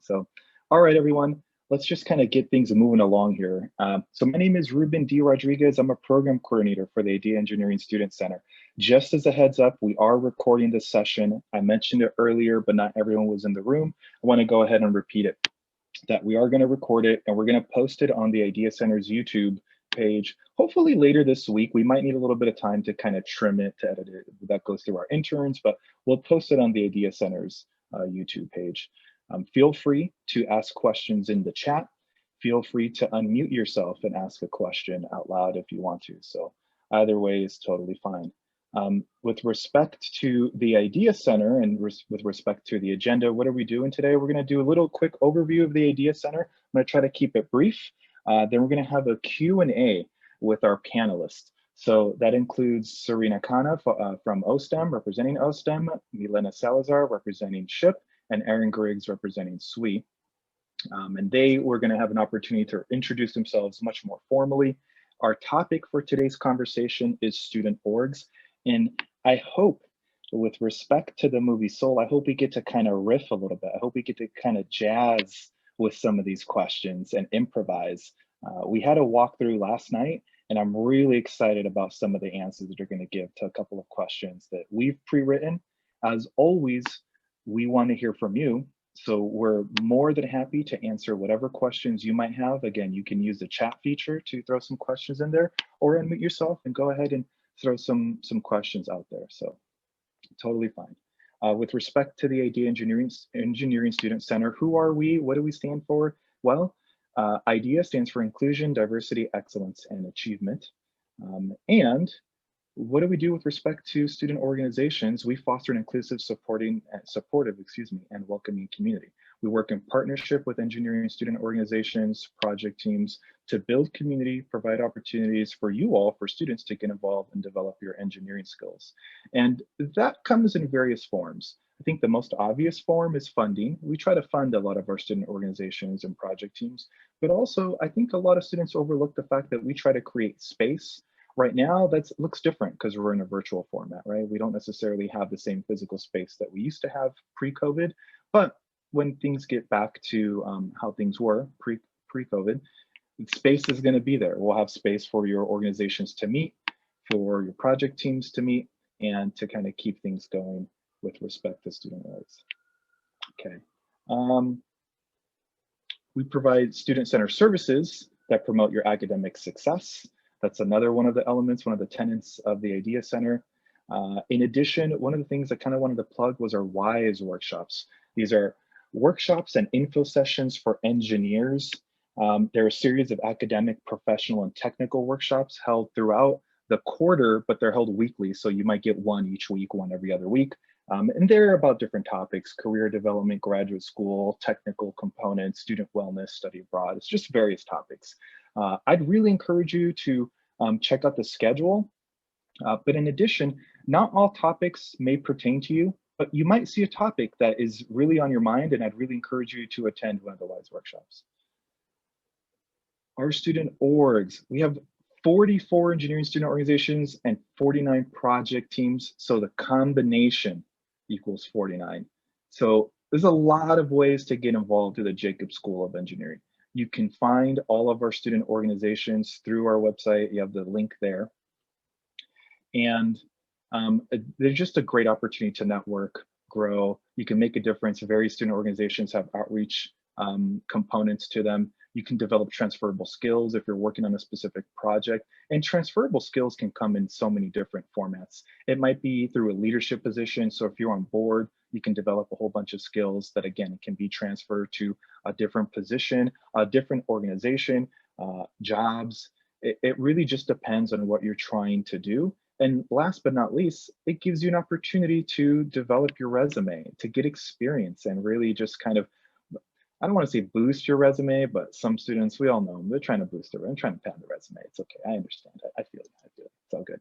So, all right, everyone, let's just kind of get things moving along here. So my name is Ruben D. Rodriguez. I'm a program coordinator for the Idea Engineering Student Center. Just as a heads up, we are recording this session. I mentioned it earlier, but not everyone was in the room. I want to go ahead and repeat it, that we are going to record it and we're going to post it on the Idea Center's YouTube page. Hopefully later this week. We might need a little bit of time to kind of trim it, to edit it. That goes through our interns, but we'll post it on the Idea Center's YouTube page. Feel free to ask questions in the chat. Feel free to unmute yourself and ask a question out loud if you want to. So either way is totally fine. With respect to the Idea Center and with respect to the agenda, what are we doing today? We're going to do a little quick overview of the Idea Center. I'm going to try to keep it brief. Then we're going to have a Q&A with our panelists. So that includes Serena Khanna from OSTEM, representing OSTEM, Milena Salazar, representing SHIP, and Aaron Griggs, representing SWE. And they were going to have an opportunity to introduce themselves much more formally. Our topic for today's conversation is student orgs. And I hope, with respect to the movie Soul, I hope we get to kind of riff a little bit. I hope we get to kind of jazz with some of these questions and improvise. We had a walkthrough last night, and I'm really excited about some of the answers that are going to give to a couple of questions that we've pre-written. As always, we want to hear from you. So we're more than happy to answer whatever questions you might have. Again, you can use the chat feature to throw some questions in there, or unmute yourself and go ahead and throw some questions out there. So totally fine. With respect to the Idea Engineering Student Center, who are we? What do we stand for? Well, IDEA stands for Inclusion, Diversity, Excellence, and Achievement. And what do we do with respect to student organizations? We foster an inclusive, supportive, and welcoming community. We work in partnership with engineering student organizations, project teams to build community, provide opportunities for you all, for students to get involved and develop your engineering skills. And that comes in various forms. I think the most obvious form is funding. We try to fund a lot of our student organizations and project teams, but also I think a lot of students overlook the fact that we try to create space. Right now, that looks different because we're in a virtual format, right? We don't necessarily have the same physical space that we used to have pre-COVID, but when things get back to how things were pre-COVID, space is going to be there. We'll have space for your organizations to meet, for your project teams to meet, and to kind of keep things going with respect to student rights. Okay. We provide student-centered services that promote your academic success. That's another one of the elements, one of the tenets of the Idea Center. In addition, one of the things I kind of wanted to plug was our WISE workshops. These are workshops and info sessions for engineers. There are a series of academic, professional, and technical workshops held throughout the quarter, but they're held weekly. So you might get one each week, one every other week. And they're about different topics: career development, graduate school, technical components, student wellness, study abroad. It's just various topics. I'd really encourage you to check out the schedule. But in addition, not all topics may pertain to you, but you might see a topic that is really on your mind, and I'd really encourage you to attend one of the WISE workshops. Our student orgs, we have 44 engineering student organizations and 49 project teams. So the combination equals 49. So there's a lot of ways to get involved through the Jacobs School of Engineering. You can find all of our student organizations through our website. You have the link there. And there's just a great opportunity to network, grow. You can make a difference. Various student organizations have outreach components to them. You can develop transferable skills if you're working on a specific project. And transferable skills can come in so many different formats. It might be through a leadership position. So if you're on board, you can develop a whole bunch of skills that, again, can be transferred to a different position, a different organization, jobs. It really just depends on what you're trying to do. And last but not least, it gives you an opportunity to develop your resume, to get experience, and really just kind of, I don't want to say boost your resume, but some students, we all know them, they're trying to boost their, I'm trying to pad the resume. It's okay, I understand, I feel it, it's all good.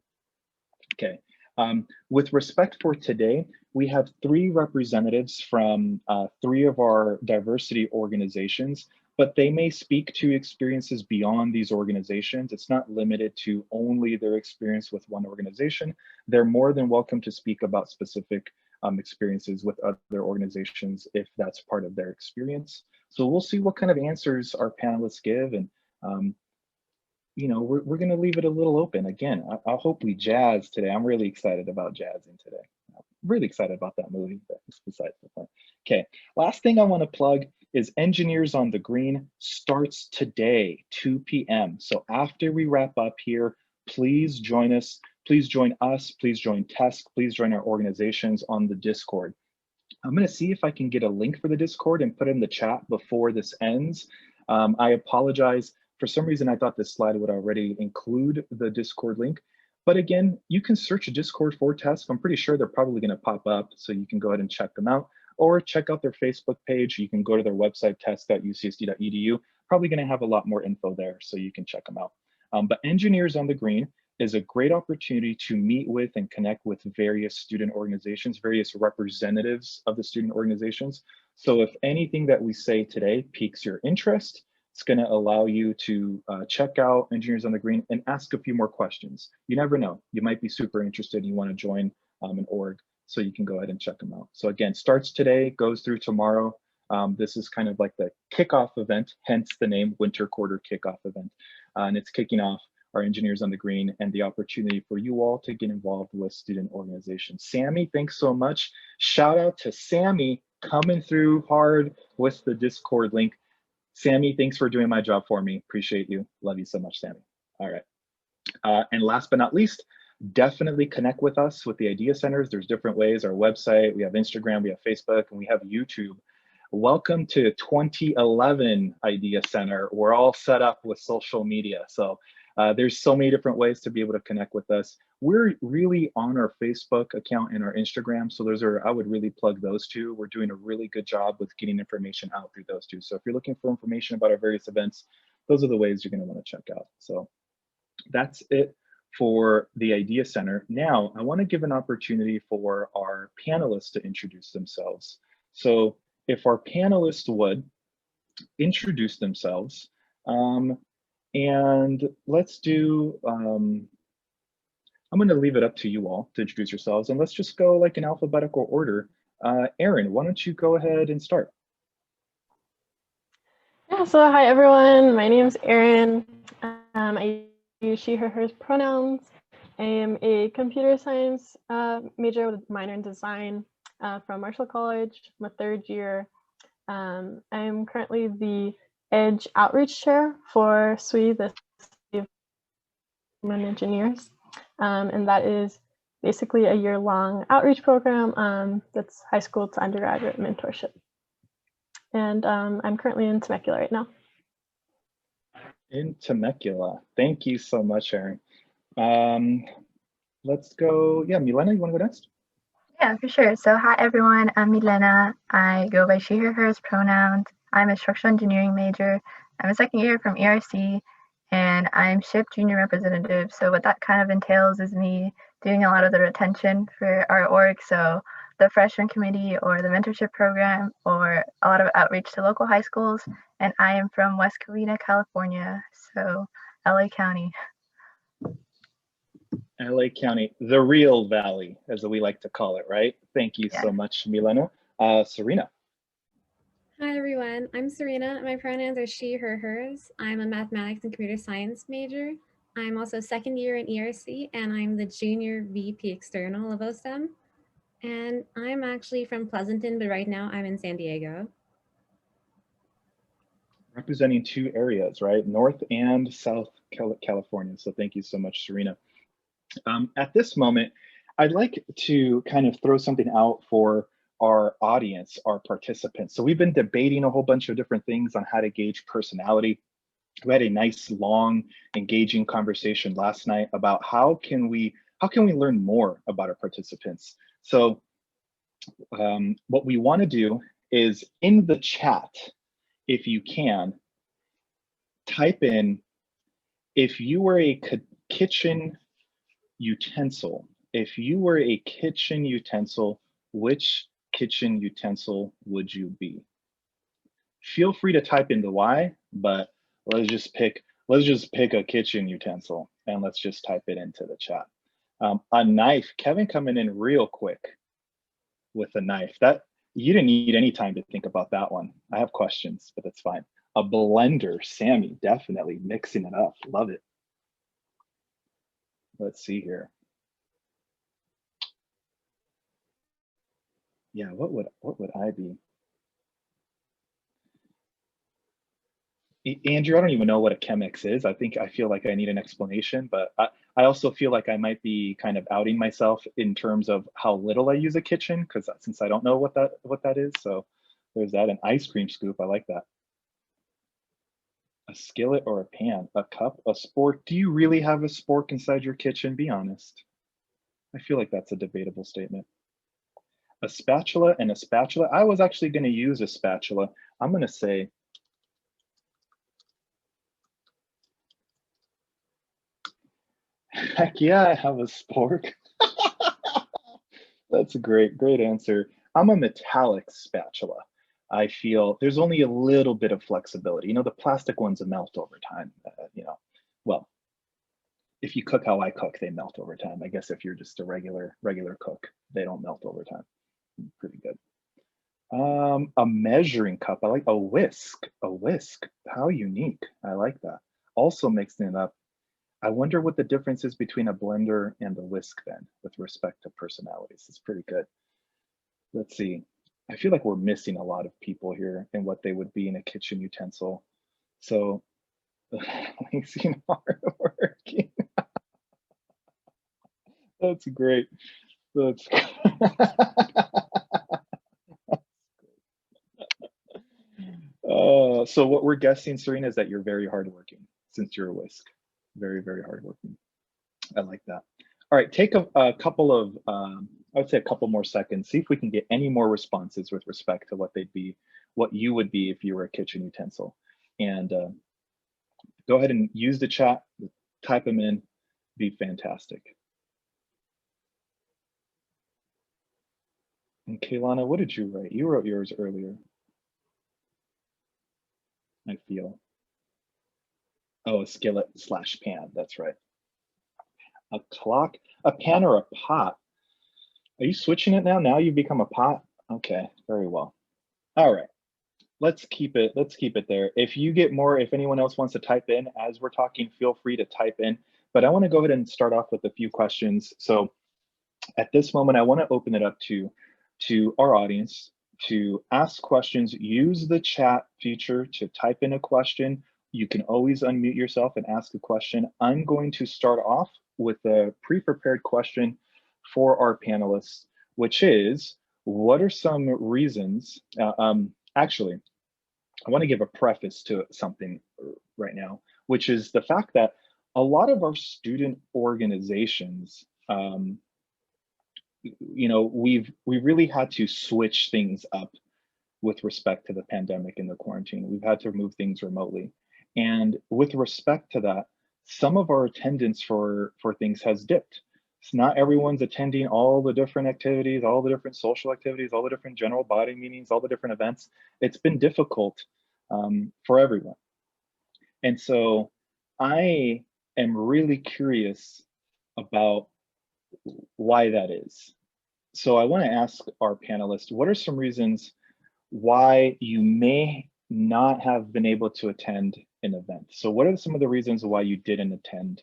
Okay, with respect for today, we have 3 representatives from 3 of our diversity organizations, but they may speak to experiences beyond these organizations. It's not limited to only their experience with one organization. They're more than welcome to speak about specific experiences with other organizations if that's part of their experience. So we'll see what kind of answers our panelists give, and we're going to leave it a little open. Again, I hope we jazz today. I'm really excited about jazzing today. I'm really excited about that movie, but it's besides the point. Okay, last thing I want to plug is Engineers on the Green starts today, 2 p.m. So after we wrap up here, please join us. Please join us. Please join TESC. Please join our organizations on the Discord. I'm going to see if I can get a link for the Discord and put it in the chat before this ends. I apologize. For some reason, I thought this slide would already include the Discord link. But again, you can search a Discord for TESC. I'm pretty sure they're probably going to pop up, so you can go ahead and check them out. Or check out their Facebook page. You can go to their website, tesc.ucsd.edu. Probably going to have a lot more info there, so you can check them out. But Engineers on the Green is a great opportunity to meet with and connect with various student organizations, various representatives of the student organizations. So if anything that we say today piques your interest, it's going to allow you to check out Engineers on the Green and ask a few more questions. You never know, you might be super interested and you want to join an org, so you can go ahead and check them out. So again, starts today, goes through tomorrow. This is kind of like the kickoff event, hence the name Winter Quarter Kickoff Event. And it's kicking off our Engineers on the Green and the opportunity for you all to get involved with student organizations. Sammy, thanks so much. Shout out to Sammy coming through hard with the Discord link. Sammy, thanks for doing my job for me. Appreciate you. Love you so much, Sammy. All right. And last but not least, definitely connect with us with the Idea Centers. There's different ways, our website, we have Instagram, we have Facebook, and we have YouTube. Welcome to 2011 Idea Center. We're all set up with social media. So there's so many different ways to be able to connect with us. We're really on our Facebook account and our Instagram. So those are, I would really plug those two. We're doing a really good job with getting information out through those two. So if you're looking for information about our various events, those are the ways you're going to want to check out. So that's it for the Idea Center. Now, I want to give an opportunity for our panelists to introduce themselves. So if our panelists would introduce themselves, and let's do, I'm going to leave it up to you all to introduce yourselves, and let's just go like in alphabetical order. Erin, why don't you go ahead and start? Yeah, so hi everyone, my name is Erin. I use she, her, hers pronouns. I am a computer science major with a minor in design from Marshall College. I'm a third year. I'm currently the Edge Outreach Chair for SWE, the City of Women Engineers. And that is basically a year-long outreach program that's high school to undergraduate mentorship. And I'm currently in Temecula right now. In Temecula. Thank you so much, Erin. Let's go, yeah, Milena, you want to go next? Yeah, for sure. So hi everyone, I'm Milena. I go by she, her, hers pronouns. I'm a structural engineering major. I'm a second year from ERC, and I'm SHIP junior representative. So what that kind of entails is me doing a lot of the retention for our org. So the freshman committee or the mentorship program, or a lot of outreach to local high schools. And I am from West Covina, California, so LA County. LA County, the real valley, as we like to call it, right? Thank you so much, Milena. Serena. Hi everyone, I'm Serena. My pronouns are she, her, hers. I'm a mathematics and computer science major. I'm also second year in ERC, and I'm the junior VP external of OSTEM. And I'm actually from Pleasanton, but right now I'm in San Diego. Representing two areas, right? North and South California. So thank you so much, Serena. At this moment, I'd like to kind of throw something out for our audience, our participants. So we've been debating a whole bunch of different things on how to gauge personality. We had a nice, long, engaging conversation last night about how can we learn more about our participants. So what we want to do is in the chat, if you can, type in, if you were a kitchen utensil, if you were a kitchen utensil, which kitchen utensil would you be? Feel free to type in the why, but let's just pick a kitchen utensil and let's just type it into the chat. A knife, Kevin coming in real quick with a knife. That you didn't need any time to think about that one. I have questions, but that's fine. A blender, Sammy, definitely mixing it up. Love it. Let's see here. Yeah, what would I be? Andrew, I don't even know what a Chemex is. I feel like I need an explanation, but I also feel like I might be kind of outing myself in terms of how little I use a kitchen, because since I don't know what that is. So there's that. An ice cream scoop, I like that. A skillet or a pan, a cup, a spork. Do you really have a spork inside your kitchen? Be honest. I feel like that's a debatable statement. A spatula and a spatula. I was actually going to use a spatula. I'm going to say heck yeah, I have a spork. That's a great answer. I'm a metallic spatula. I feel there's only a little bit of flexibility. You know, the plastic ones melt over time. You know, well, if you cook how I cook, they melt over time. I guess if you're just a regular cook, they don't melt over time. Pretty good. A measuring cup. I like a whisk. A whisk. How unique. I like that. Also mixing it up. I wonder what the difference is between a blender and a whisk then, with respect to personalities. It's pretty good. Let's see. I feel like we're missing a lot of people here and what they would be in a kitchen utensil. So, lazy hardworking. That's great. That's so what we're guessing, Serena, is that you're very hardworking since you're a whisk. Very, very hardworking. I like that. All right, take a couple of, I would say a couple more seconds. See if we can get any more responses with respect to what they'd be, what you would be if you were a kitchen utensil. And go ahead and use the chat, type them in, be fantastic. And Kaylana, what did you write? You wrote yours earlier. I feel. Oh, a skillet / pan, that's right. A clock, a pan or a pot. Are you switching it now? Now you've become a pot? Okay, very well. All right, let's keep it there. If you get more, if anyone else wants to type in as we're talking, feel free to type in. But I want to go ahead and start off with a few questions. So at this moment, I want to open it up to our audience to ask questions. Use the chat feature to type in a question. You can always unmute yourself and ask a question. I'm going to start off with a pre-prepared question for our panelists, which is, what are some reasons, actually, I want to give a preface to something right now, which is the fact that a lot of our student organizations, you know, we really had to switch things up with respect to the pandemic and the quarantine. We've had to move things remotely. And with respect to that, some of our attendance for things has dipped. So not everyone's attending all the different activities, all the different social activities, all the different general body meetings, all the different events. It's been difficult for everyone. And so I am really curious about why that is. So I want to ask our panelists, what are some reasons why you may not have been able to attend an event? So what are some of the reasons why you didn't attend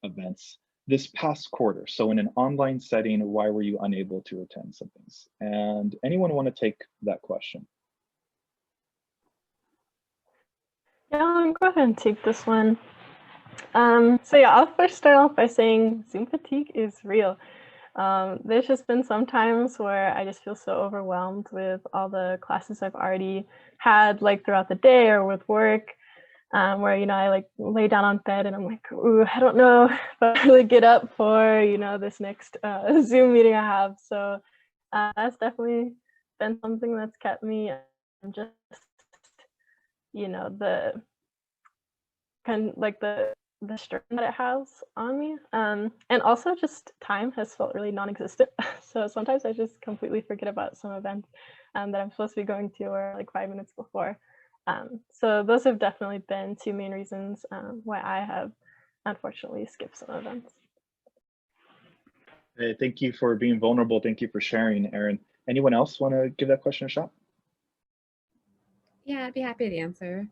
events this past quarter? So in an online setting, why were you unable to attend some things? And anyone want to take that question? Yeah, I'll go ahead and take this one. So yeah, I'll first start off by saying Zoom fatigue is real. There's just been some times where I just feel so overwhelmed with all the classes I've already had, like throughout the day or with work, where, you know, I like lay down on bed and I'm like, ooh, I don't know if I really get up for, you know, this next Zoom meeting I have. So that's definitely been something that's kept me just, you know, the kind of like the strain that it has on me, and also just time has felt really non-existent. So sometimes I just completely forget about some events that I'm supposed to be going to, or like 5 minutes before. So those have definitely been two main reasons why I have unfortunately skipped some events. Hey, thank you for being vulnerable. Thank you for sharing, Erin. Anyone else want to give that question a shot? Yeah, I'd be happy to answer.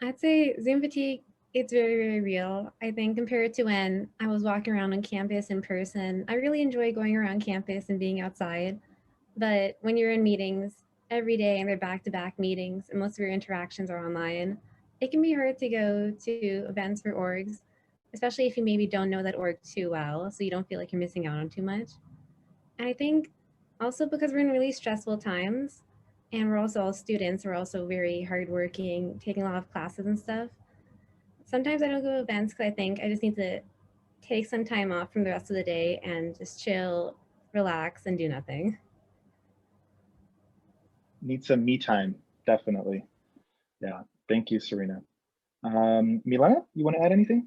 I'd say Zoom fatigue, it's very, very real. I think compared to when I was walking around on campus in person, I really enjoy going around campus and being outside. But when you're in meetings every day and they're back-to-back meetings and most of your interactions are online, it can be hard to go to events for orgs, especially if you maybe don't know that org too well, so you don't feel like you're missing out on too much. And I think also because we're in really stressful times and we're also all students, we're also very hardworking, taking a lot of classes and stuff. Sometimes I don't go to events because I think I just need to take some time off from the rest of the day and just chill, relax, and do nothing. Need some me time, definitely. Yeah, thank you, Serena. Milena, you want to add anything?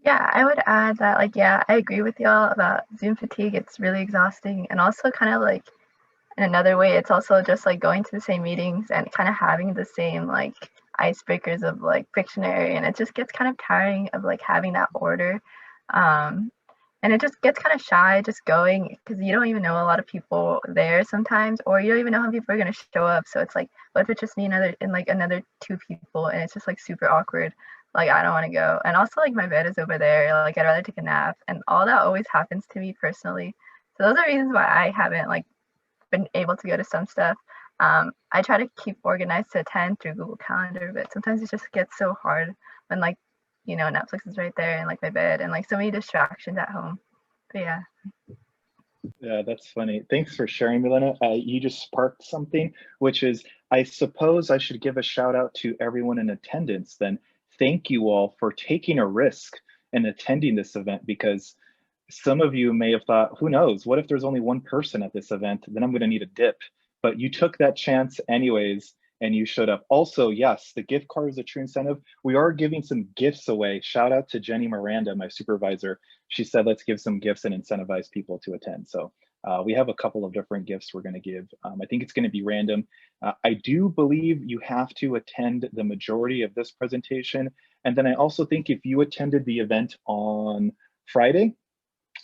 Yeah, I would add that, like, yeah, I agree with y'all about Zoom fatigue. It's really exhausting. And also, kind of like, in another way, it's also just like going to the same meetings and kind of having the same like icebreakers of like Pictionary. And it just gets kind of tiring of like having that order. Um, and it just gets kind of shy just going because you don't even know a lot of people there sometimes, or you don't even know how people are going to show up. So it's like, what if it's just me and like another two people, and it's just like super awkward. Like, I don't want to go. And also, like, my bed is over there. Like, I'd rather take a nap, and all that always happens to me personally. So those are reasons why I haven't like been able to go to some stuff. I try to keep organized to attend through Google Calendar, but sometimes it just gets so hard when like, you know, Netflix is right there and like my bed and like so many distractions at home. But yeah. Yeah, that's funny. Thanks for sharing, Milena. You just sparked something, which is, I suppose I should give a shout out to everyone in attendance then. Thank you all for taking a risk and attending this event, because some of you may have thought, who knows, what if there's only one person at this event? Then I'm going to need a dip. But you took that chance anyways, and you showed up. Also, yes, the gift card is a true incentive. We are giving some gifts away. Shout out to Jenny Miranda, my supervisor. She said, let's give some gifts and incentivize people to attend. So we have a couple of different gifts we're going to give. I think it's going to be random. I do believe you have to attend the majority of this presentation. And then I also think if you attended the event on Friday,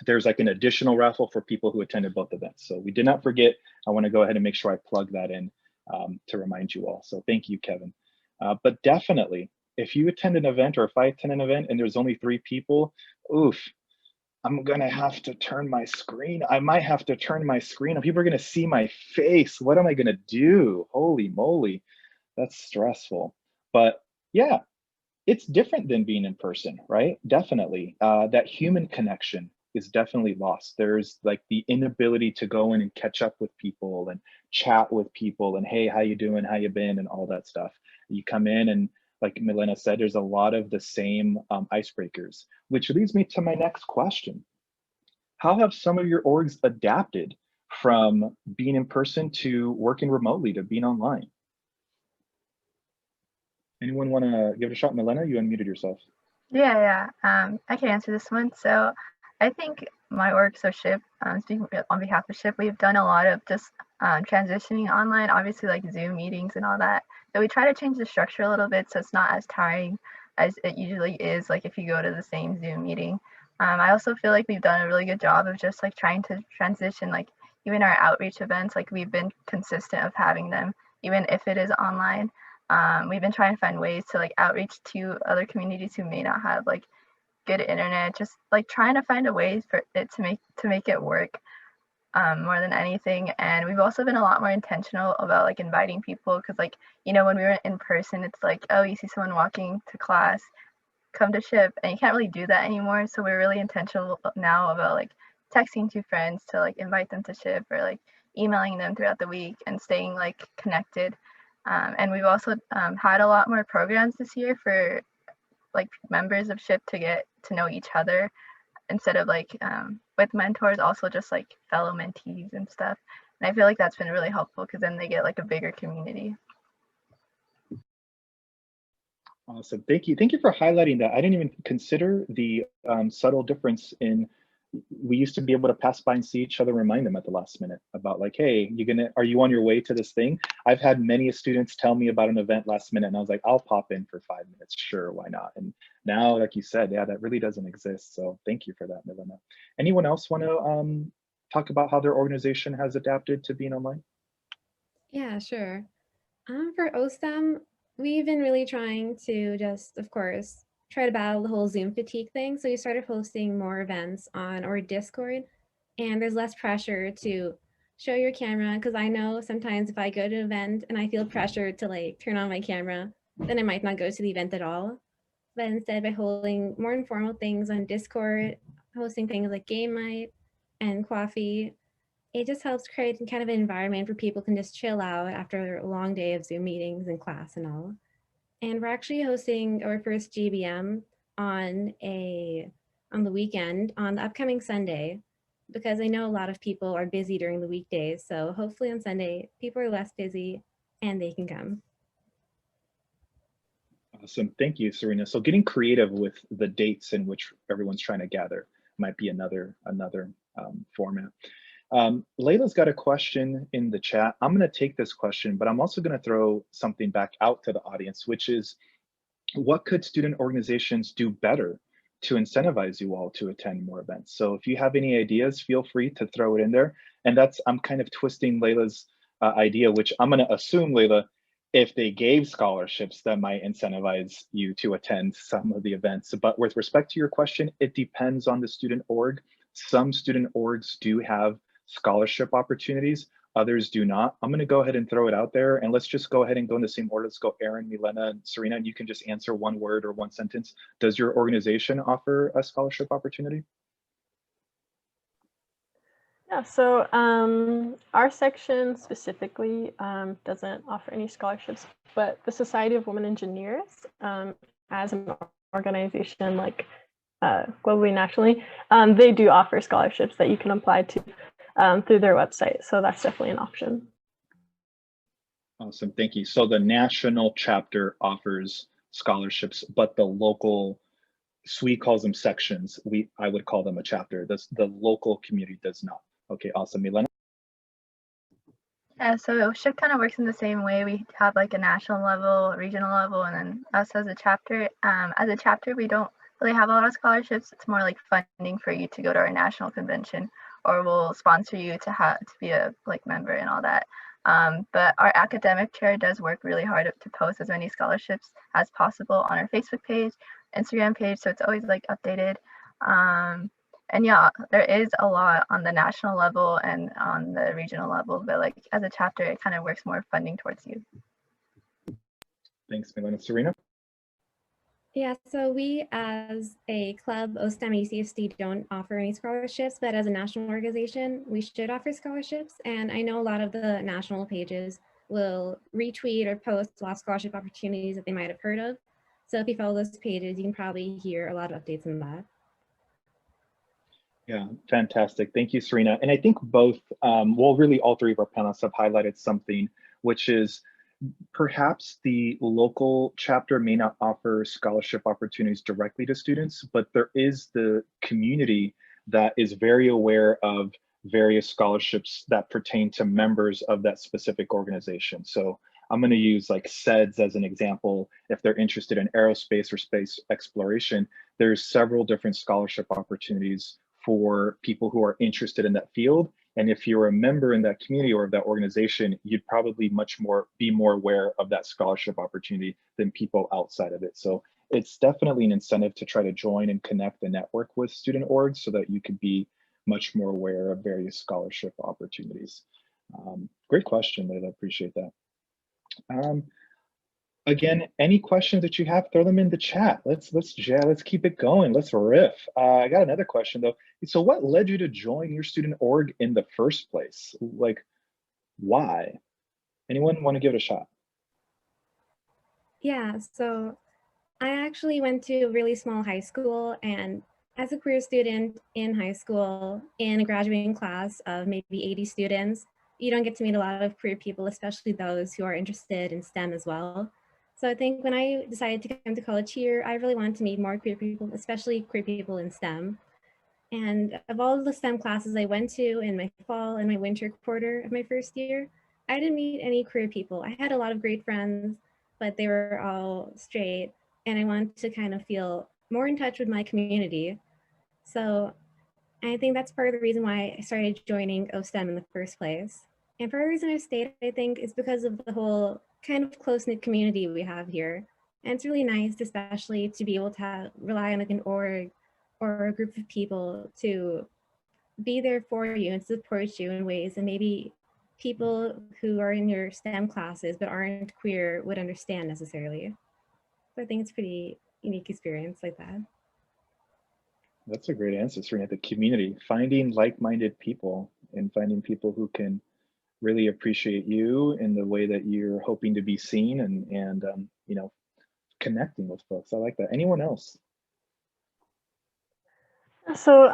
there's like an additional raffle for people who attended both events. So we did not forget. I want to go ahead and make sure I plug that in to remind you all. So thank you, Kevin. But definitely, if you attend an event, or if I attend an event and there's only 3 people, oof, I'm gonna have to turn my screen. I might have to turn my screen. People are gonna see my face. What am I gonna do? Holy moly, that's stressful. But yeah, it's different than being in person, right? Definitely. That human connection is definitely lost. There's like the inability to go in and catch up with people and chat with people and, hey, how you doing? How you been? And all that stuff. You come in and, like Milena said, there's a lot of the same icebreakers, which leads me to my next question. How have some of your orgs adapted from being in person to working remotely to being online? Anyone want to give it a shot? Milena, you unmuted yourself. Yeah. I can answer this one. So I think my org, so SHIP, speaking on behalf of SHIP, we've done a lot of just transitioning online, obviously like Zoom meetings and all that. So we try to change the structure a little bit so it's not as tiring as it usually is, like if you go to the same Zoom meeting. I also feel like we've done a really good job of just like trying to transition, like even our outreach events, like we've been consistent of having them, even if it is online. We've been trying to find ways to like outreach to other communities who may not have like good internet, just like trying to find a way for it to make it work more than anything. And we've also been a lot more intentional about like inviting people, because like, you know, when we were in person, it's like, oh, you see someone walking to class, come to SHIP, and you can't really do that anymore. So we're really intentional now about like texting to friends to like invite them to SHIP, or like emailing them throughout the week and staying like connected. And we've also had a lot more programs this year for like members of SHIP to get to know each other, instead of like with mentors, also just like fellow mentees and stuff. And I feel like that's been really helpful because then they get like a bigger community. Awesome. Thank you. Thank you for highlighting that. I didn't even consider the subtle difference in, we used to be able to pass by and see each other, remind them at the last minute about like, hey, are you on your way to this thing? I've had many students tell me about an event last minute and I was like, I'll pop in for 5 minutes. Sure, why not? And now, like you said, yeah, that really doesn't exist. So thank you for that, Milena. Anyone else want to talk about how their organization has adapted to being online? Yeah, sure. For OSTEM, we've been really trying to just, of course, try to battle the whole Zoom fatigue thing. So we started hosting more events on our Discord, and there's less pressure to show your camera. Because I know sometimes if I go to an event and I feel pressure to like turn on my camera, then I might not go to the event at all. But instead, by holding more informal things on Discord, hosting things like game night and coffee, it just helps create kind of an environment where people can just chill out after a long day of Zoom meetings and class and all. And we're actually hosting our first GBM on a on the weekend on the upcoming Sunday because I know a lot of people are busy during the weekdays. So hopefully on Sunday people are less busy and they can come. Awesome, thank you, Serena. So getting creative with the dates in which everyone's trying to gather might be another format. Layla's got a question in the chat. I'm going to take this question, but I'm also going to throw something back out to the audience, which is, what could student organizations do better to incentivize you all to attend more events? So if you have any ideas, feel free to throw it in there. And I'm kind of twisting Layla's idea, which I'm going to assume, Layla, if they gave scholarships, that might incentivize you to attend some of the events. But with respect to your question, it depends on the student org. Some student orgs do have scholarship opportunities, others do not. I'm going to go ahead and throw it out there, and let's just go ahead and go in the same order. Let's go Erin, Milena, and Serena, and you can just answer one word or one sentence. Does your organization offer a scholarship opportunity? Yeah, so our section specifically doesn't offer any scholarships, but the Society of Women Engineers, as an organization like globally, nationally, they do offer scholarships that you can apply to through their website. So that's definitely an option. Awesome, thank you. So the national chapter offers scholarships, but the local, SWE calls them sections. I would call them a chapter. The local community does not. Okay, awesome. Milena? Yeah, so SHIP kind of works in the same way. We have like a national level, regional level, and then us as a chapter. As a chapter, we don't really have a lot of scholarships. It's more like funding for you to go to our national convention, or we'll sponsor you to be a like member and all that. But our academic chair does work really hard to post as many scholarships as possible on our Facebook page, Instagram page, so it's always like updated. And yeah, there is a lot on the national level and on the regional level, but like as a chapter, it kind of works more funding towards you. Thanks, Milena. Serena? Yeah, so we as a club, OSTEM UCSD, don't offer any scholarships, but as a national organization, we should offer scholarships. And I know a lot of the national pages will retweet or post a lot of scholarship opportunities that they might have heard of. So if you follow those pages, you can probably hear a lot of updates on that. Yeah, fantastic. Thank you, Serena. And I think both, well, really all three of our panelists have highlighted something, which is perhaps the local chapter may not offer scholarship opportunities directly to students, but there is the community that is very aware of various scholarships that pertain to members of that specific organization. So I'm going to use like SEDS as an example. If they're interested in aerospace or space exploration, there's several different scholarship opportunities for people who are interested in that field. And if you're a member in that community or of that organization, you'd probably be more aware of that scholarship opportunity than people outside of it. So it's definitely an incentive to try to join and connect the network with student orgs so that you could be much more aware of various scholarship opportunities. Great question, Layla, appreciate that. Again, any questions that you have, throw them in the chat. Let's keep it going. Let's riff. I got another question though. So what led you to join your student org in the first place? Like, why? Anyone want to give it a shot? Yeah, so I actually went to a really small high school, and as a queer student in high school, in a graduating class of maybe 80 students, you don't get to meet a lot of queer people, especially those who are interested in STEM as well. So I think when I decided to come to college here, I really wanted to meet more queer people, especially queer people in STEM. And of all of the STEM classes I went to in my fall and my winter quarter of my first year, I didn't meet any queer people. I had a lot of great friends, but they were all straight, and I wanted to kind of feel more in touch with my community. So And I think that's part of the reason why I started joining OSTEM in the first place. And part of the reason I stayed, I think, is because of the whole kind of close-knit community we have here. And it's really nice, especially to be able to rely on like an org or a group of people to be there for you and support you in ways that maybe people who are in your STEM classes but aren't queer would understand necessarily. So I think it's a pretty unique experience like that. That's a great answer, Serena. The community, finding like-minded people and finding people who can really appreciate you in the way that you're hoping to be seen and you know, connecting with folks. I like that. Anyone else? So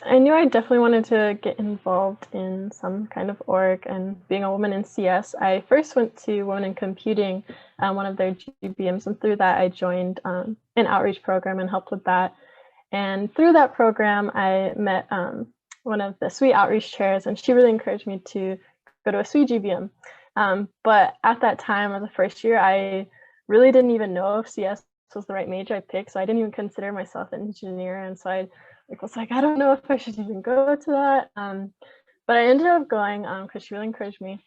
I knew I definitely wanted to get involved in some kind of org, and being a woman in CS, I first went to Women in Computing, one of their GBMs, and through that I joined an outreach program and helped with that. And through that program, I met one of the SWE outreach chairs, and she really encouraged me to go to a SWE GBM. But at that time of the first year, I really didn't even know if CS was the right major I picked, so I didn't even consider myself an engineer. And so I was like, I don't know if I should even go to that. But I ended up going because she really encouraged me.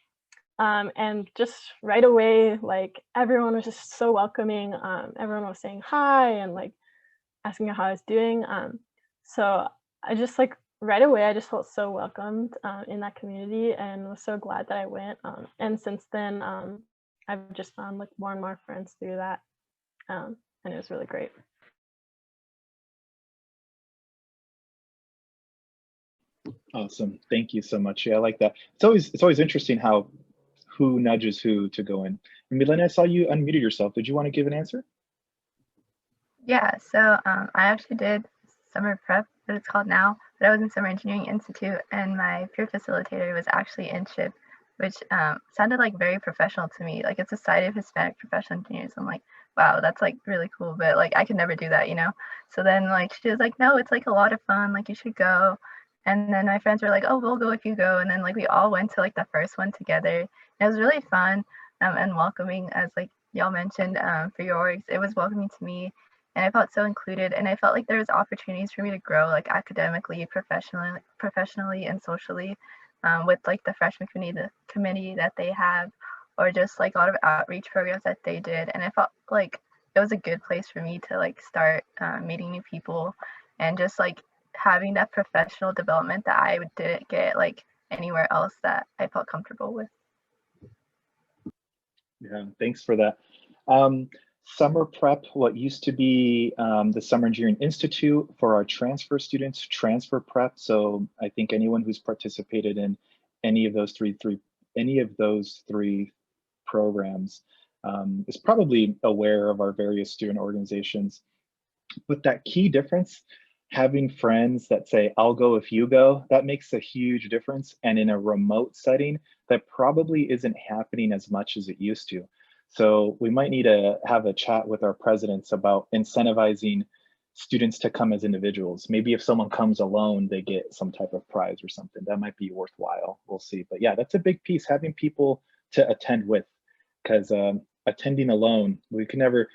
And just right away, like everyone was just so welcoming. Everyone was saying hi and like asking me how I was doing. So I just like right away, I just felt so welcomed in that community and was so glad that I went. And since then, I've just found like more and more friends through that. And it was really great. Awesome. Thank you so much. Yeah, I like that. It's always interesting how who nudges who to go in. And Milena, I saw you unmuted yourself. Did you want to give an answer? Yeah, so I actually did summer prep, that it's called now, but I was in Summer Engineering Institute, and my peer facilitator was actually in SHIP, which sounded like very professional to me. Like, it's a Society of Hispanic Professional Engineers. I'm like, wow, that's like really cool, but like I could never do that, you know? So then like she was like, no, it's like a lot of fun, like you should go. And then my friends were like, oh, we'll go if you go. And then like we all went to like the first one together. And it was really fun and welcoming, as like y'all mentioned, for your orgs. It was welcoming to me, and I felt so included, and I felt like there was opportunities for me to grow, like academically, professionally, and socially, with like the freshman committee that they have, or just like a lot of outreach programs that they did. And I felt like it was a good place for me to like start meeting new people and just like having that professional development that I didn't get like anywhere else that I felt comfortable with. Yeah, thanks for that. Summer prep, what used to be the Summer Engineering Institute for our transfer students, transfer prep. So I think anyone who's participated in any of those three programs is probably aware of our various student organizations. But that key difference, having friends that say, I'll go if you go, that makes a huge difference. And in a remote setting, that probably isn't happening as much as it used to. So we might need to have a chat with our presidents about incentivizing students to come as individuals. Maybe if someone comes alone, they get some type of prize or something. That might be worthwhile. We'll see. But yeah, that's a big piece, having people to attend with, because attending alone, we can never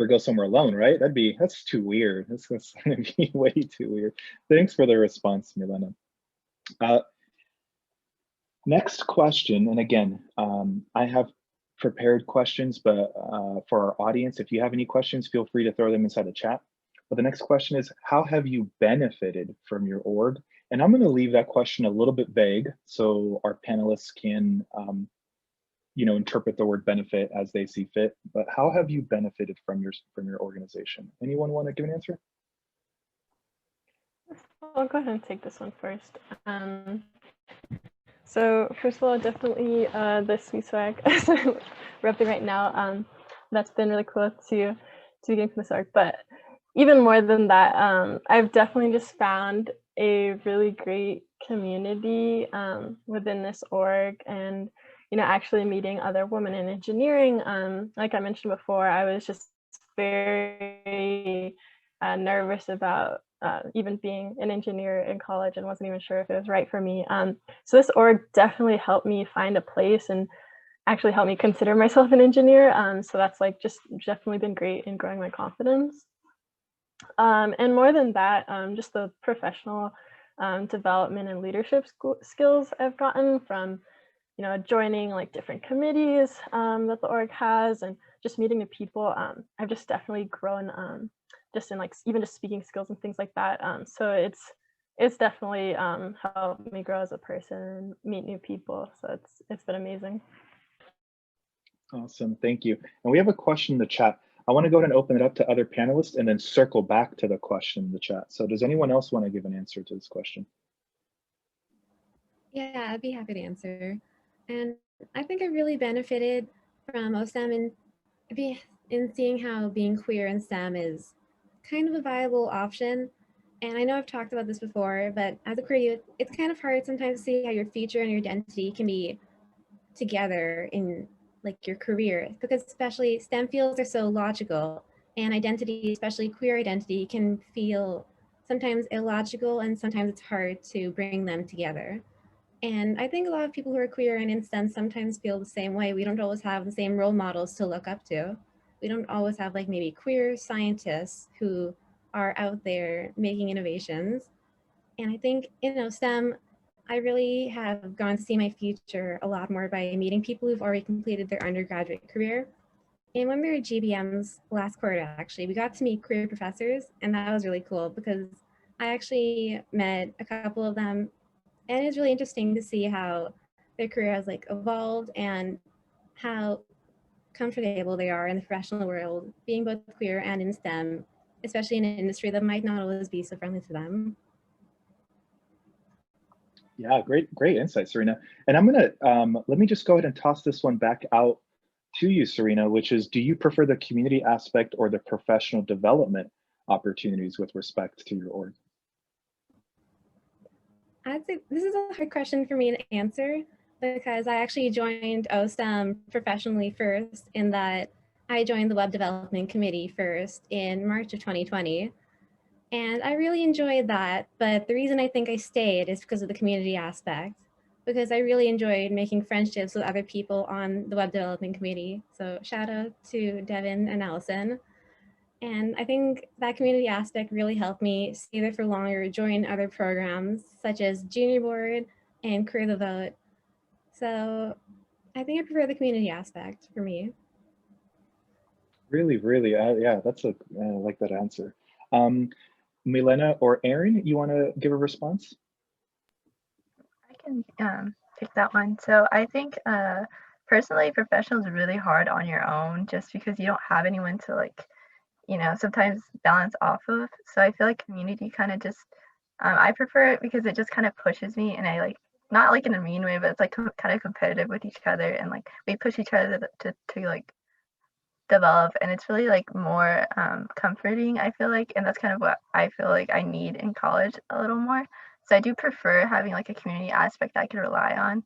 go somewhere alone, right? That's too weird. That's gonna be way too weird. Thanks for the response, Milena. Next question, and again, I have prepared questions, but for our audience, if you have any questions, feel free to throw them inside the chat. But the next question is, how have you benefited from your org? And I'm gonna leave that question a little bit vague so our panelists can interpret the word benefit as they see fit. But how have you benefited from your organization? Anyone want to give an answer? I'll go ahead and take this one first. So first of all, definitely the SWE swag repping right now. That's been really cool to begin from this org. But even more than that, I've definitely just found a really great community within this org, and actually meeting other women in engineering. Like I mentioned before, I was just very nervous about even being an engineer in college and wasn't even sure if it was right for me. So this org definitely helped me find a place and actually helped me consider myself an engineer. So that's like just definitely been great in growing my confidence. And more than that, just the professional development and leadership skills I've gotten from, joining like different committees that the org has, and just meeting the people. I've just definitely grown just in like even just speaking skills and things like that. So it's definitely helped me grow as a person and meet new people. So it's been amazing. Awesome, thank you. And we have a question in the chat. I want to go ahead and open it up to other panelists and then circle back to the question in the chat. So does anyone else want to give an answer to this question? Yeah, I'd be happy to answer. And I think I really benefited from OSTEM in seeing how being queer in STEM is kind of a viable option. And I know I've talked about this before, but as a queer youth, it's kind of hard sometimes to see how your future and your identity can be together in like your career, because especially STEM fields are so logical, and identity, especially queer identity, can feel sometimes illogical, and sometimes it's hard to bring them together. And I think a lot of people who are queer and in STEM sometimes feel the same way. We don't always have the same role models to look up to. We don't always have like maybe queer scientists who are out there making innovations. And I think, STEM, I really have gone to see my future a lot more by meeting people who've already completed their undergraduate career. And when we were at GBM's last quarter, actually, we got to meet queer professors, and that was really cool because I actually met a couple of them, and it's really interesting to see how their career has like evolved and how comfortable they are in the professional world, being both queer and in STEM, especially in an industry that might not always be so friendly to them. Yeah, great insight, Serena. And I'm gonna, let me just go ahead and toss this one back out to you, Serena, which is, do you prefer the community aspect or the professional development opportunities with respect to your org? I'd say this is a hard question for me to answer because I actually joined OSTEM professionally first, in that I joined the web development committee first in March of 2020. And I really enjoyed that. But the reason I think I stayed is because of the community aspect, because I really enjoyed making friendships with other people on the web development committee. So shout out to Devin and Allison. And I think that community aspect really helped me stay there for longer, join other programs such as Junior Board and Career the Vote. So I think I prefer the community aspect for me. Really, yeah, I like that answer. Milena or Erin, you want to give a response? I can take that one. So I think personally, professional is really hard on your own just because you don't have anyone to like, sometimes balance off of. So I feel like community kind of just, I prefer it because it just kind of pushes me, and I like, not like in a mean way, but it's like kind of competitive with each other, and like we push each other to like develop, and it's really like more comforting, I feel like, and that's kind of what I feel like I need in college a little more. So I do prefer having like a community aspect I can rely on.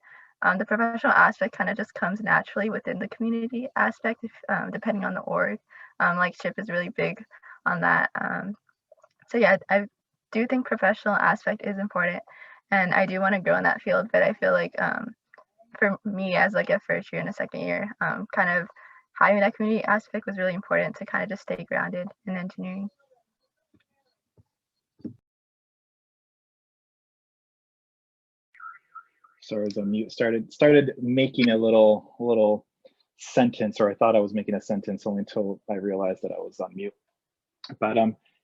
The professional aspect kind of just comes naturally within the community aspect, if, depending on the org. Like SHIP is really big on that. So yeah, I do think professional aspect is important, and I do want to grow in that field, but I feel like for me as like a first year and a second year, kind of having that community aspect was really important to kind of just stay grounded in engineering. Sorry, I was on mute. Started making a little sentence, or I thought I was making a sentence only until I realized that I was on mute. But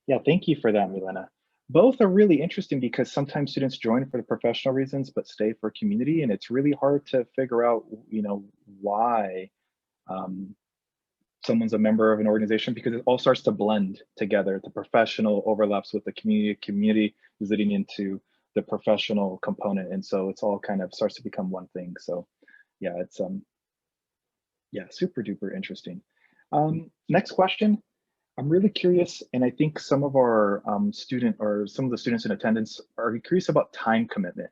yeah, thank you for that, Milena. Both are really interesting because sometimes students join for the professional reasons but stay for community, and it's really hard to figure out, why someone's a member of an organization, because it all starts to blend together. The professional overlaps with the community is leading into the professional component, and so it's all kind of starts to become one thing. So yeah, it's yeah, super duper interesting. Next question. I'm really curious, and I think some of our some of the students in attendance are curious about time commitment.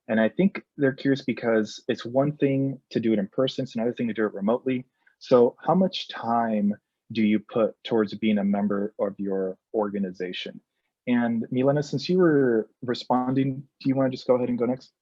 And I think they're curious because it's one thing to do it in person, it's another thing to do it remotely. So how much time do you put towards being a member of your organization? And Milena, since you were responding, do you want to just go ahead and go next?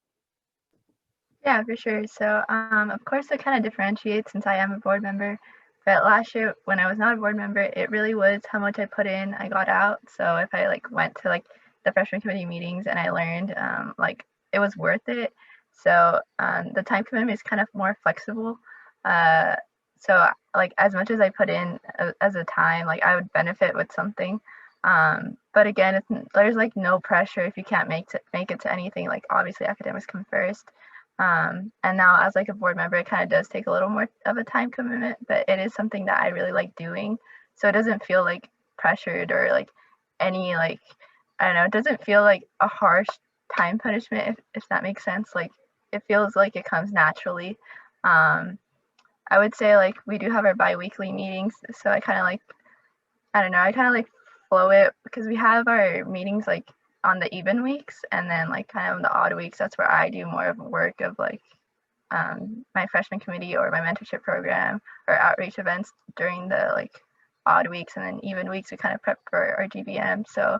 Yeah, for sure. So of course it kind of differentiates since I am a board member. But last year when I was not a board member, it really was how much I put in, I got out. So if I like went to like the freshman committee meetings, and I learned like it was worth it. So the time commitment is kind of more flexible. So like as much as I put in as a time, like I would benefit with something. But again, there's like no pressure if you can't make it to anything. Like obviously academics come first. And now as like a board member, it kind of does take a little more of a time commitment, but it is something that I really like doing. So it doesn't feel like pressured or like any like, I don't know, it doesn't feel like a harsh time punishment, if that makes sense. Like it feels like it comes naturally. I would say like we do have our bi-weekly meetings, so I kind of like, I don't know, I kind of like flow it because we have our meetings like on the even weeks, and then like kind of on the odd weeks, that's where I do more of work of like my freshman committee or my mentorship program or outreach events during the like odd weeks, and then even weeks we kind of prep for our GBM. So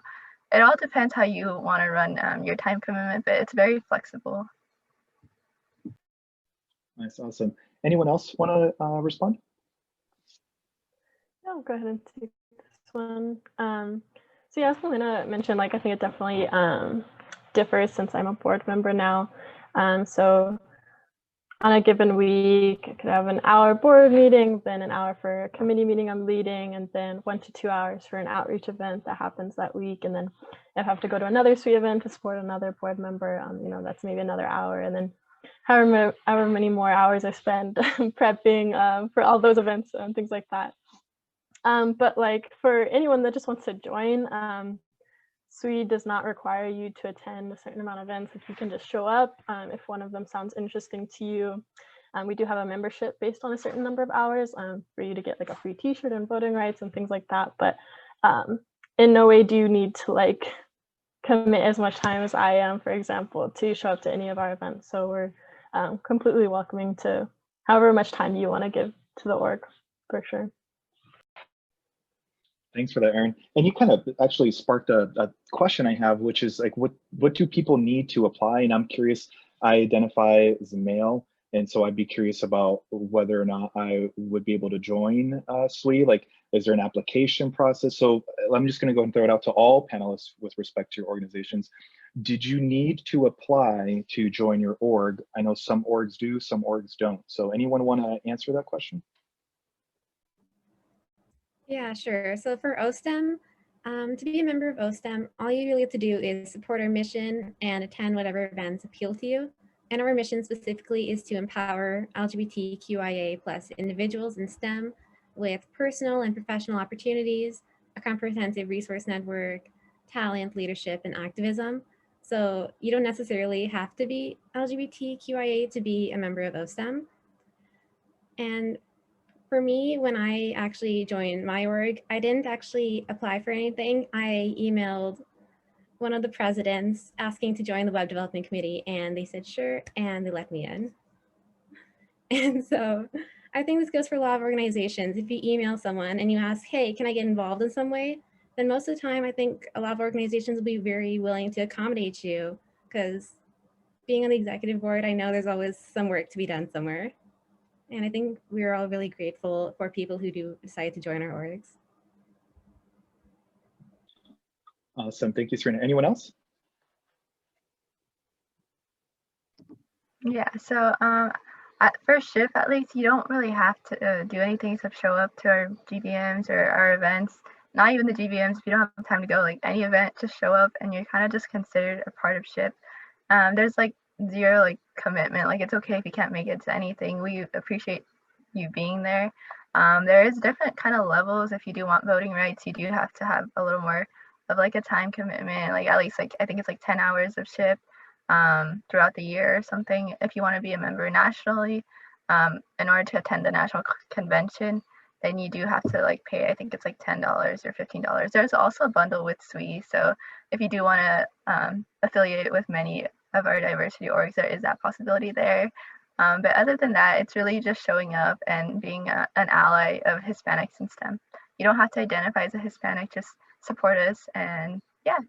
it all depends how you want to run your time commitment, but it's very flexible. Nice, awesome. Anyone else want to respond? Yeah, I'll go ahead and take this one. So yeah, as Melina mentioned, like I think it definitely differs since I'm a board member now. So on a given week, I could have an hour board meeting, then an hour for a committee meeting I'm leading, and then 1 to 2 hours for an outreach event that happens that week. And then if I have to go to another SWE event to support another board member, you know, that's maybe another hour. And then however many more hours I spend prepping for all those events and things like that. But like for anyone that just wants to join, SWE does not require you to attend a certain amount of events. If you can just show up, if one of them sounds interesting to you. We do have a membership based on a certain number of hours for you to get like a free t-shirt and voting rights and things like that. But in no way do you need to like commit as much time as I am, for example, to show up to any of our events. So we're completely welcoming to however much time you want to give to the org, for sure. Thanks for that, Erin. And you kind of actually sparked a question I have, which is like, what do people need to apply? And I'm curious, I identify as a male, and so I'd be curious about whether or not I would be able to join SWE. Like, is there an application process? So I'm just gonna go and throw it out to all panelists with respect to your organizations. Did you need to apply to join your org? I know some orgs do, some orgs don't. So anyone wanna answer that question? Yeah, sure. So for OSTEM, to be a member of OSTEM, all you really have to do is support our mission and attend whatever events appeal to you. And our mission specifically is to empower LGBTQIA+ individuals in STEM with personal and professional opportunities, a comprehensive resource network, talent, leadership, and activism. So you don't necessarily have to be LGBTQIA to be a member of OSTEM. And for me, when I actually joined my org, I didn't actually apply for anything. I emailed one of the presidents asking to join the web development committee, and they said sure, and they let me in. And so I think this goes for a lot of organizations. If you email someone and you ask, hey, can I get involved in some way? Then most of the time, I think a lot of organizations will be very willing to accommodate you, because being on the executive board, I know there's always some work to be done somewhere. And I think we're all really grateful for people who do decide to join our orgs. Awesome, thank you, Serena. Anyone else? Yeah, so at first shift, at least, you don't really have to do anything except show up to our GBMs or our events. Not even the GBMs, if you don't have time to go, like any event, just show up and you're kind of just considered a part of SHIP. There's like zero like commitment. Like it's okay if you can't make it to anything. We appreciate you being there. There is different kind of levels. If you do want voting rights, you do have to have a little more of like a time commitment, like at least like I think it's like 10 hours of SHIP throughout the year or something. If you want to be a member nationally, in order to attend the national convention, then you do have to like pay, I think it's like $10 or $15. There's also a bundle with SWE. So if you do want to affiliate with many of our diversity orgs, there is that possibility there. But other than that, it's really just showing up and being an ally of Hispanics in STEM. You don't have to identify as a Hispanic, just support us, and yeah.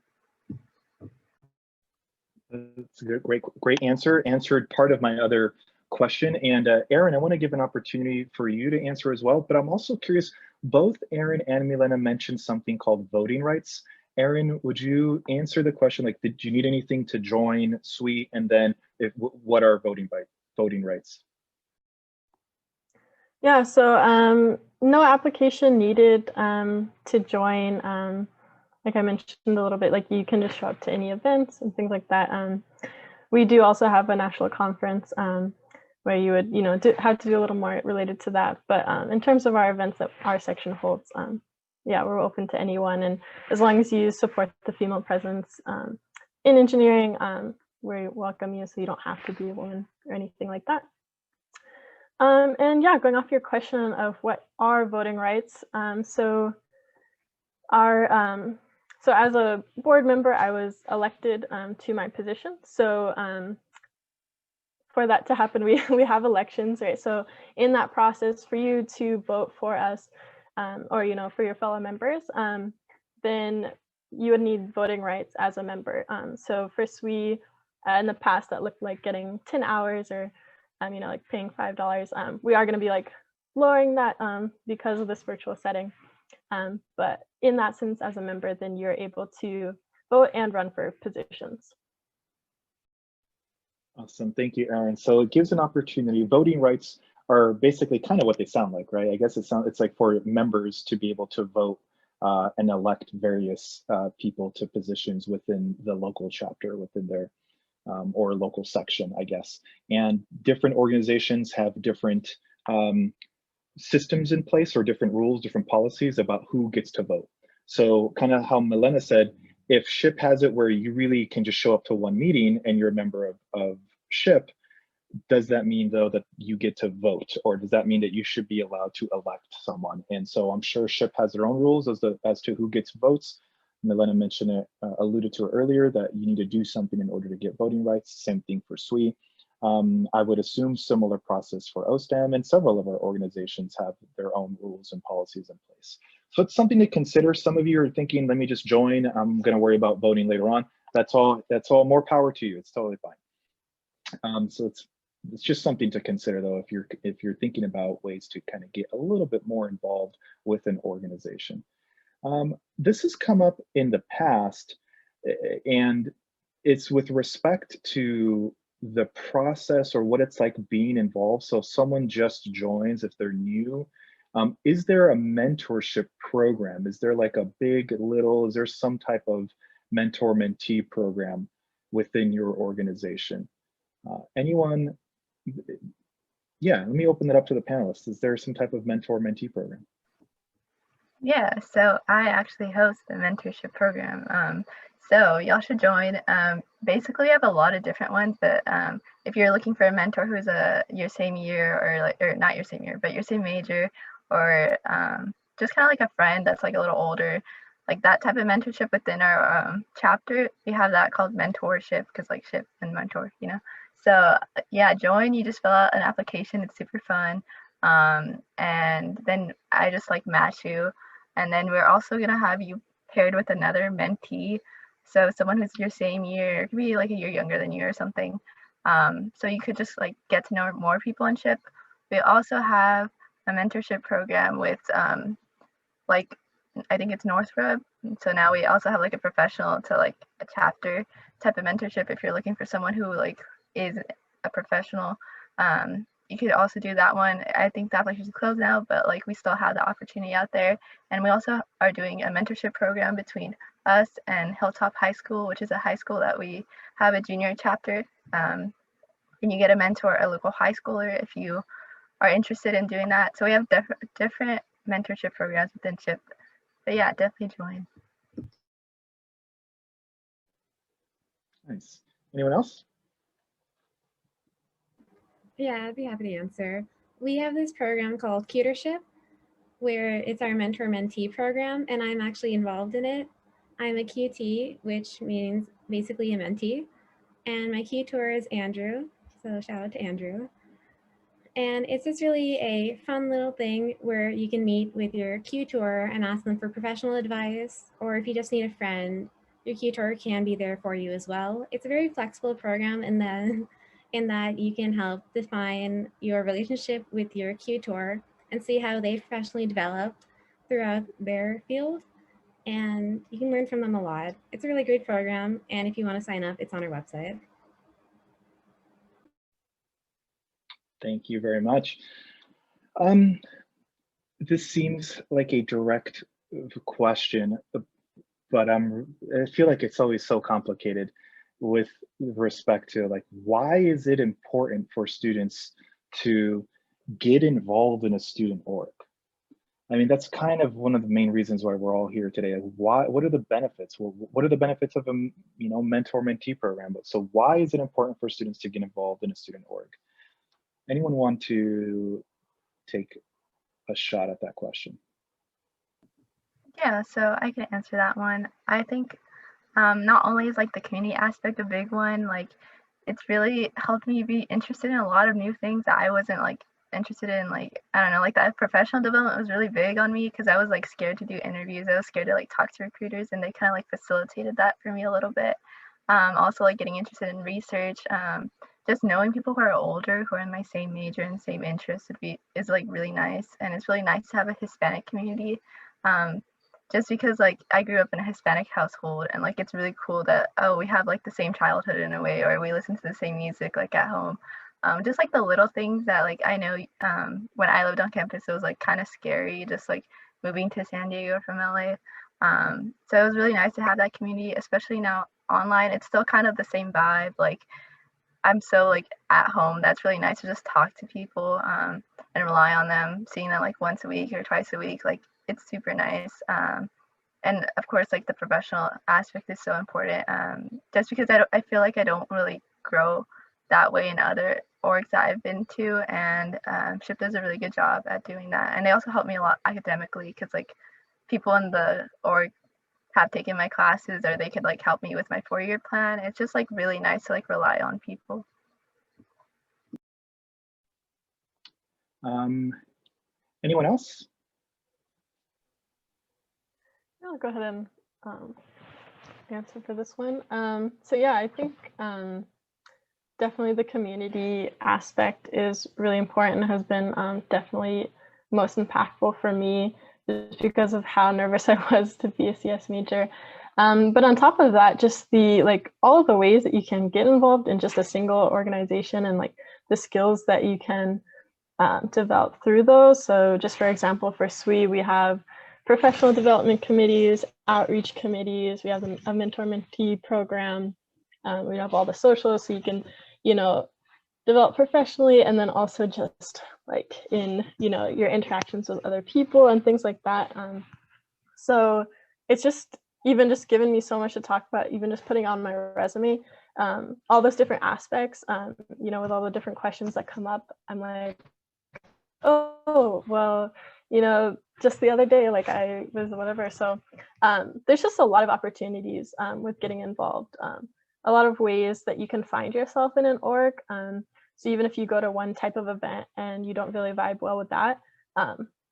That's a great answer. Answered part of my other question. And Erin, I want to give an opportunity for you to answer as well, but I'm also curious, both Erin and Milena mentioned something called voting rights. Aaron, would you answer the question, like, did you need anything to join SWE? And then what are voting rights? Yeah, so no application needed to join. Like I mentioned a little bit, like you can just show up to any events and things like that. We do also have a national conference where you would, have to do a little more related to that. But in terms of our events that our section holds, yeah, we're open to anyone. And as long as you support the female presence in engineering, we welcome you, so you don't have to be a woman or anything like that. And yeah, going off your question of what are voting rights, so as a board member, I was elected to my position. So for that to happen, we have elections, right? So in that process, for you to vote for us, or for your fellow members, then you would need voting rights as a member. So for SWE, in the past, that looked like getting 10 hours or like paying $5. We are going to be like lowering that because of this virtual setting. But in that sense, as a member, then you're able to vote and run for positions. Awesome, thank you, Aaron. So it gives an opportunity. Voting rights are basically kind of what they sound like, right? I guess it's like for members to be able to vote and elect various people to positions within the local chapter, within their or local section, I guess. And different organizations have different systems in place or different rules, different policies about who gets to vote. So kind of how Milena said, if SHIP has it where you really can just show up to one meeting and you're a member of SHIP, does that mean though that you get to vote, or does that mean that you should be allowed to elect someone? And so I'm sure SHIP has their own rules as to who gets votes. Milena mentioned it, alluded to it earlier, that you need to do something in order to get voting rights. Same thing for SWE. I would assume similar process for OSTEM, and several of our organizations have their own rules and policies in place. So it's something to consider. Some of you are thinking, let me just join, I'm gonna worry about voting later on. That's all more power to you, it's totally fine. So it's just something to consider though, if you're thinking about ways to kind of get a little bit more involved with an organization. This has come up in the past, and it's with respect to the process or what it's like being involved. So if someone just joins, if they're new, is there a mentorship program? Is there like a big, little, is there some type of mentor-mentee program within your organization? Anyone? Yeah, let me open that up to the panelists. Is there some type of mentor-mentee program? Yeah, so I actually host the mentorship program. So y'all should join. Basically, I have a lot of different ones, but if you're looking for a mentor who's your same year, or not your same year, but your same major, or just kind of like a friend that's like a little older, like that type of mentorship within our chapter, we have that called mentorship, because like ship and mentor, So yeah, join. You just fill out an application. It's super fun. And then I just like match you. And then we're also gonna have you paired with another mentee. So someone who's your same year, it could be like a year younger than you or something. So you could just like get to know more people in SHIP. We also have a mentorship program with like, I think it's Northrop. So now we also have like a professional to like a chapter type of mentorship if you're looking for someone who like is a professional. You could also do that one. I think the application is closed now, but like we still have the opportunity out there. And we also are doing a mentorship program between us and Hilltop High School, which is a high school that we have a junior chapter. And you get a mentor, a local high schooler, if you are interested in doing that. So we have different mentorship programs within SHIP. But yeah, definitely join. Nice. Anyone else? Yeah, I'd be happy to answer. We have this program called Tutorship, where it's our mentor-mentee program, and I'm actually involved in it. I'm a QT, which means basically a mentee, and my tutor is Andrew, so shout out to Andrew. And it's just really a fun little thing where you can meet with your tutor and ask them for professional advice, or if you just need a friend, your tutor can be there for you as well. It's a very flexible program in that you can help define your relationship with your tutor and see how they professionally develop throughout their field. and you can learn from them a lot. It's a really great program, and if you want to sign up, it's on our website. Thank you very much. This seems like a direct question, but I feel like it's always so complicated with respect to like, why is it important for students to get involved in a student org? I mean, that's kind of one of the main reasons why we're all here today. Why? What are the benefits? Well, what are the benefits of a mentor-mentee program? But so why is it important for students to get involved in a student org? Anyone want to take a shot at that question? Yeah, so I can answer that one. I think not only is like the community aspect a big one, like it's really helped me be interested in a lot of new things that I wasn't like interested in. Like, I don't know, like that professional development was really big on me because I was like scared to do interviews. I was scared to like talk to recruiters, and they kind of like facilitated that for me a little bit. Also like getting interested in research, just knowing people who are older, who are in my same major and same interests is like really nice. And it's really nice to have a Hispanic community. Just because like I grew up in a Hispanic household, and like it's really cool that, oh, we have like the same childhood in a way, or we listen to the same music like at home. Just like the little things that like I know when I lived on campus, it was like kind of scary, just like moving to San Diego from LA. So it was really nice to have that community, especially now online. It's still kind of the same vibe. Like I'm so like at home. That's really nice to just talk to people and rely on them, seeing them like once a week or twice a week. Like it's super nice. And of course, like the professional aspect is so important. Just because I feel like I don't really grow that way in other orgs that I've been to, and SHIP does a really good job at doing that. And they also help me a lot academically because like people in the org have taken my classes, or they could like help me with my 4-year plan. It's just like really nice to like rely on people. Anyone else? I'll go ahead and answer for this one. So yeah, I think definitely the community aspect is really important and has been definitely most impactful for me, just because of how nervous I was to be a CS major. But on top of that, just the like all of the ways that you can get involved in just a single organization, and like the skills that you can develop through those. So just for example, for SWE, we have professional development committees, outreach committees, we have a mentor-mentee program, we have all the socials, so you can, develop professionally, and then also just like in, your interactions with other people and things like that. So it's just even just given me so much to talk about, even just putting on my resume, all those different aspects, with all the different questions that come up, I'm like, oh, well, just the other day, like I was whatever. So there's just a lot of opportunities with getting involved, a lot of ways that you can find yourself in an org. So even if you go to one type of event and you don't really vibe well with that,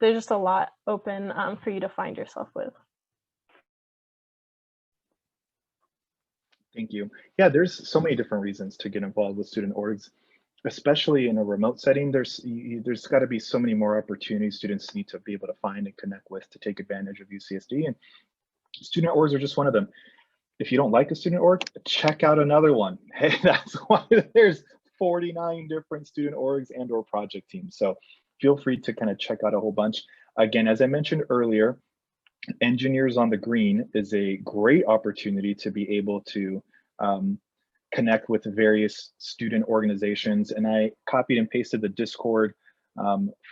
there's just a lot open for you to find yourself with. Thank you. Yeah, there's so many different reasons to get involved with student orgs, especially in a remote setting. There's got to be so many more opportunities students need to be able to find and connect with to take advantage of UCSD, and student orgs are just one of them. If you don't like a student org, check out another one. Hey, that's why there's 49 different student orgs and or project teams. So feel free to kind of check out a whole bunch. Again, as I mentioned earlier, Engineers on the Green is a great opportunity to be able to connect with various student organizations. And I copied and pasted the Discord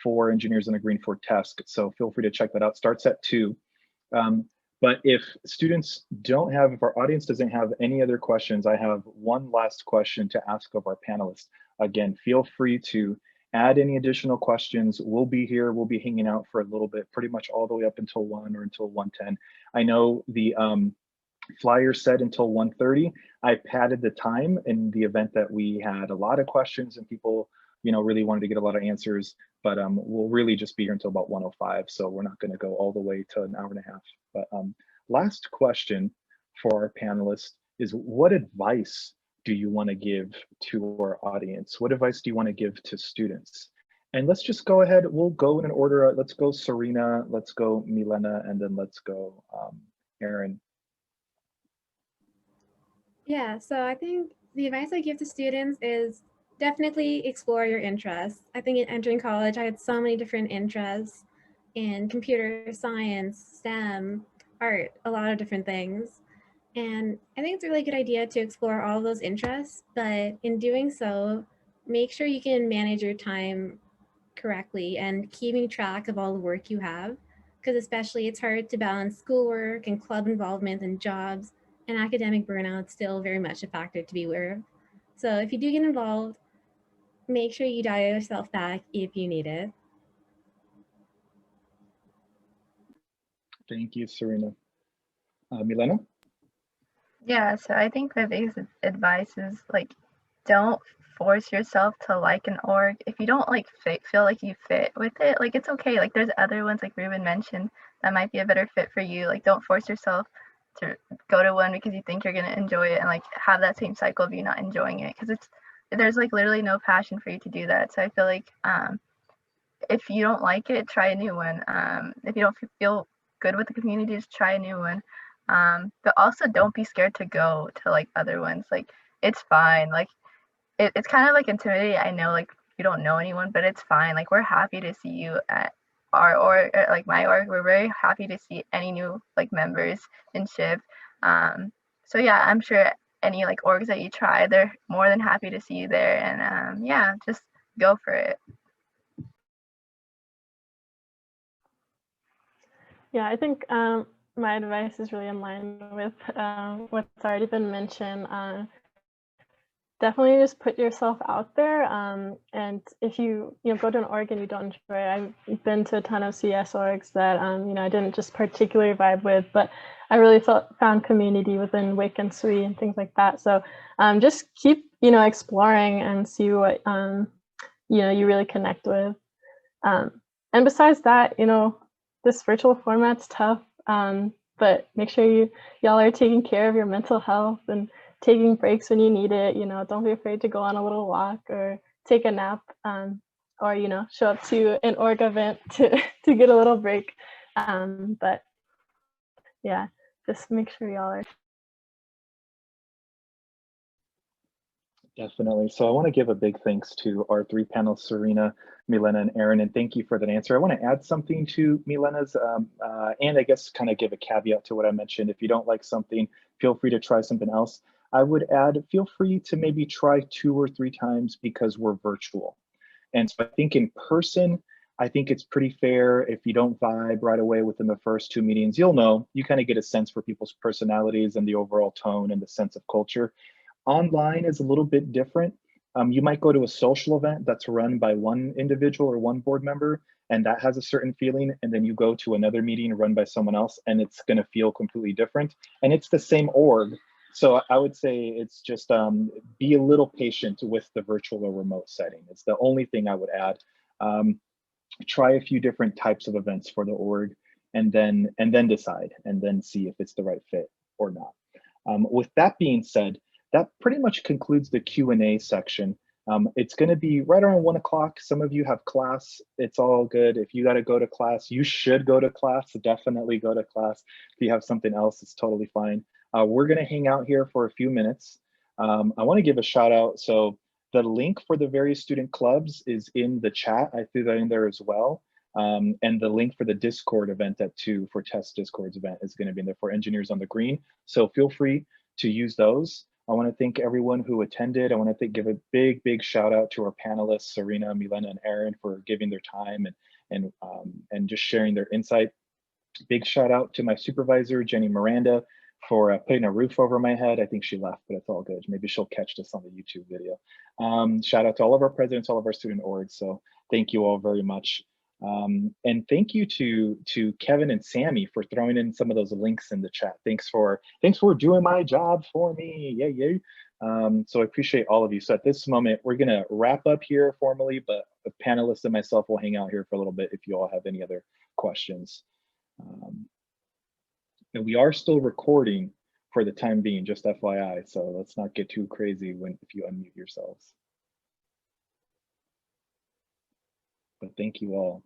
for Engineers on the Green for TESC. So feel free to check that out. Starts at 2. But if students don't have, if our audience doesn't have any other questions, I have one last question to ask of our panelists. Again, feel free to add any additional questions. We'll be here, we'll be hanging out for a little bit, pretty much all the way up until 1 or until 1:10. I know the flyer said until 1:30. I padded the time in the event that we had a lot of questions and people really wanted to get a lot of answers, but we'll really just be here until about 1:05, so we're not going to go all the way to an hour and a half. But last question for our panelists is, what advice do you want to give to our audience? What advice do you want to give to students? And let's just go ahead, we'll go in an order. Let's go Serena, let's go Milena, and then let's go Erin. Yeah, so I think the advice I give to students is definitely explore your interests. I think in entering college, I had so many different interests in computer science, STEM, art, a lot of different things. And I think it's a really good idea to explore all of those interests, but in doing so, make sure you can manage your time correctly and keeping track of all the work you have, because especially it's hard to balance schoolwork and club involvement and jobs, and academic burnout still very much a factor to be aware of. So if you do get involved, make sure you dial yourself back if you need it. Thank you, Serena. Milena? Yeah, so I think the biggest advice is like, don't force yourself to like an org. If you don't like feel like you fit with it, like it's okay. Like there's other ones like Ruben mentioned that might be a better fit for you. Like don't force yourself to go to one because you think you're gonna enjoy it and like have that same cycle of you not enjoying it, because there's like literally no passion for you to do that. So I feel like if you don't like it, try a new one. If you don't feel good with the community, just try a new one. But also don't be scared to go to like other ones. Like it's fine. Like it's kind of like intimidating. I know like you don't know anyone, but it's fine. Like we're happy to see you at our org, like my org. We're very happy to see any new like members in SHIP. So yeah, I'm sure any like orgs that you try, they're more than happy to see you there. And yeah, just go for it. Yeah, I think my advice is really in line with what's already been mentioned. Definitely just put yourself out there. And if you go to an org and you don't enjoy it, I've been to a ton of CS orgs that I didn't just particularly vibe with, but I really found community within WIC and SWE and things like that. So just keep exploring and see what you really connect with. And besides that, this virtual format's tough, but make sure y'all are taking care of your mental health and taking breaks when you need it. Don't be afraid to go on a little walk or take a nap, or show up to an org event to get a little break. But yeah, just make sure y'all are. Definitely. So I want to give a big thanks to our three panelists, Serena, Milena, and Erin, and thank you for that answer. I want to add something to Milena's, and I guess kind of give a caveat to what I mentioned. If you don't like something, feel free to try something else. I would add, feel free to maybe try 2 or 3 times because we're virtual. And so I think in person, I think it's pretty fair if you don't vibe right away within the first 2 meetings, you kind of get a sense for people's personalities and the overall tone and the sense of culture. Online is a little bit different. You might go to a social event that's run by one individual or one board member, and that has a certain feeling, and then you go to another meeting run by someone else, and it's going to feel completely different. And it's the same org. So I would say it's just be a little patient with the virtual or remote setting. It's the only thing I would add. Try a few different types of events for the org, and then decide, and then see if it's the right fit or not. With that being said, that pretty much concludes the Q&A section. It's going to be right around 1 o'clock. Some of you have class. It's all good. If you got to go to class, you should go to class. Definitely go to class. If you have something else, it's totally fine. We're going to hang out here for a few minutes. I want to give a shout out. So the link for the various student clubs is in the chat. I threw that in there as well. And the link for the Discord event at 2 for Test Discord's event is going to be in there for Engineers on the Green. So feel free to use those. I want to thank everyone who attended. I want to give a big shout out to our panelists, Serena, Milena, and Erin, for giving their time and just sharing their insight. Big shout out to my supervisor, Jenny Miranda, for putting a roof over my head. I think she left, but it's all good. Maybe she'll catch this on the YouTube video. Shout out to all of our presidents, all of our student orgs. So thank you all very much. And thank you to Kevin and Sammy for throwing in some of those links in the chat. Thanks for doing my job for me. Yay. So I appreciate all of you. So at this moment, we're gonna wrap up here formally, but the panelists and myself will hang out here for a little bit if you all have any other questions. And we are still recording for the time being, just FYI. So let's not get too crazy if you unmute yourselves. But thank you all.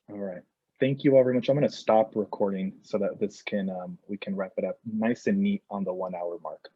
All right. Thank you all very much. I'm going to stop recording so that this can we can wrap it up nice and neat on the 1 hour mark.